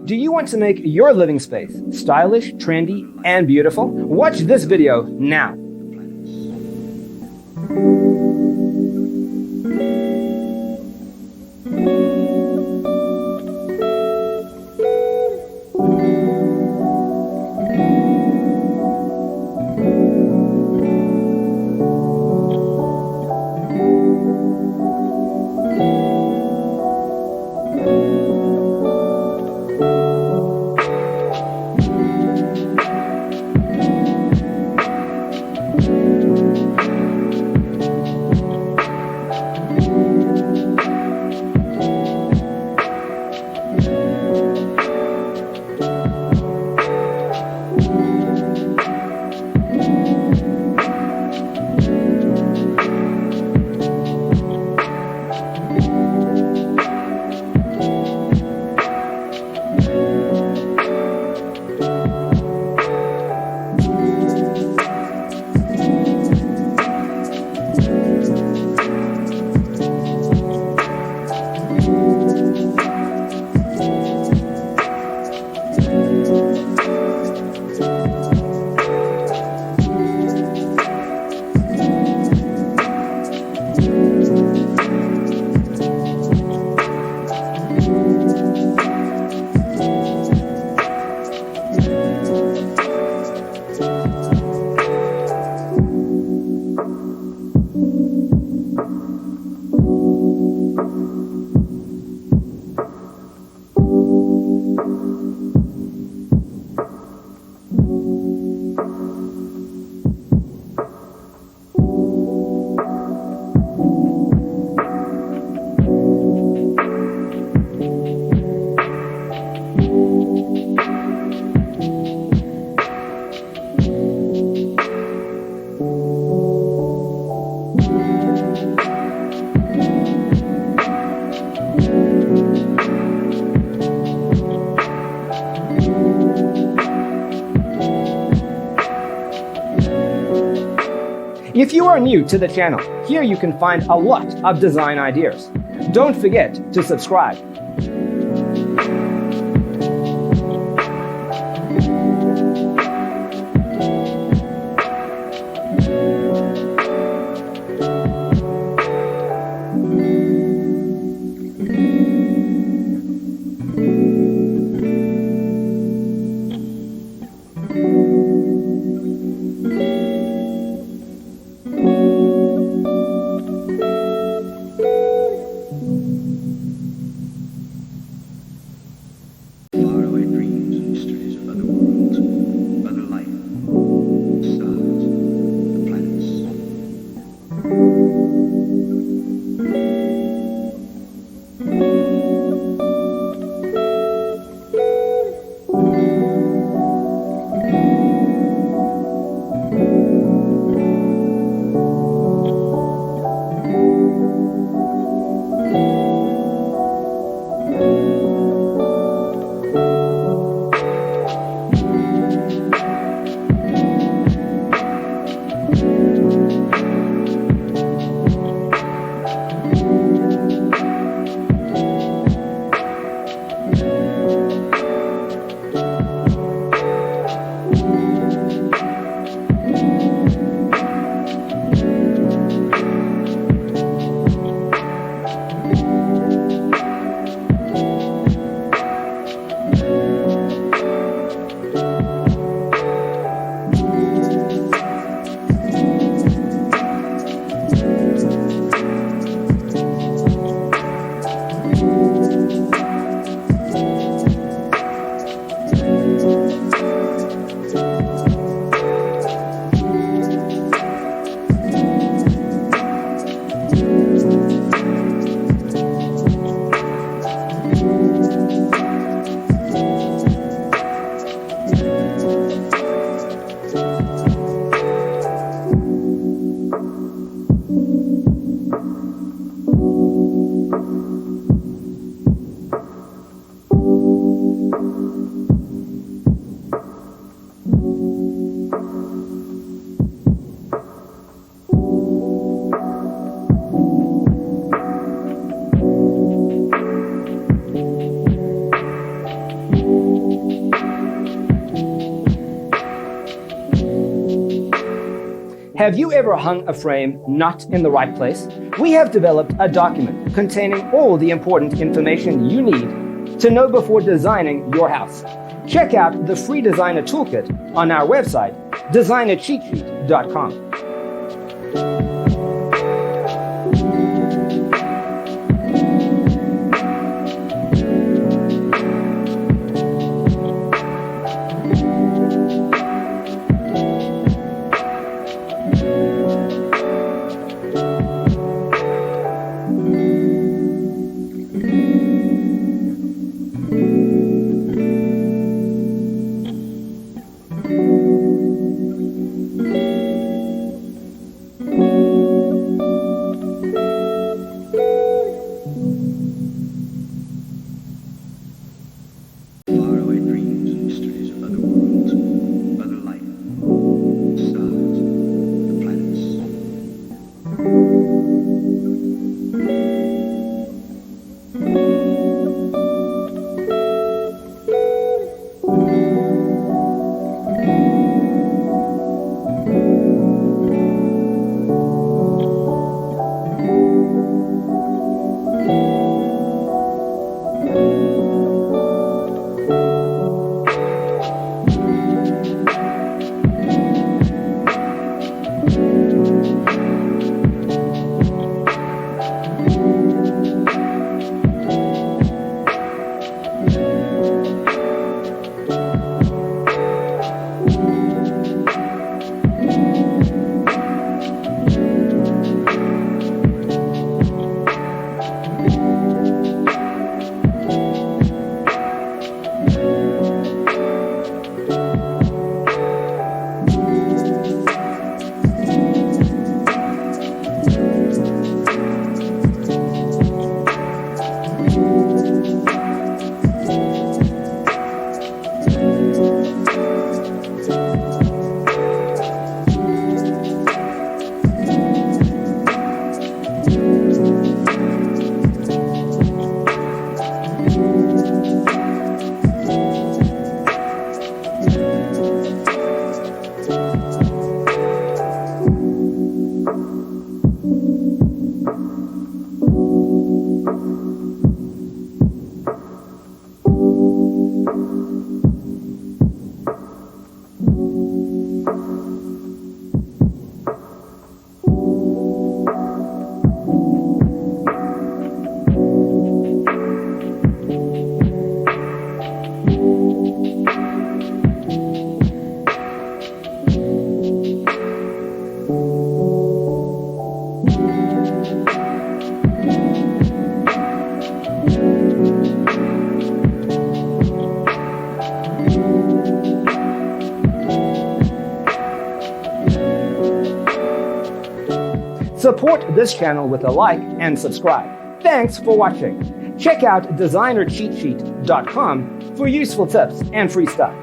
Do you want to make your living space stylish, trendy, and beautiful? Watch this video now. If you are new to the channel, here you can find a lot of design ideas. Don't forget to subscribe. Have you ever hung a frame not in the right place? We have developed a document containing all the important information you need to know before designing your house. Check out the free designer toolkit on our website, designercheatsheet.com. Faraway dreams and mysteries of other worlds, other life, stars, the Support this channel with a like and subscribe. Thanks for watching. Check out designercheatsheet.com for useful tips and free stuff.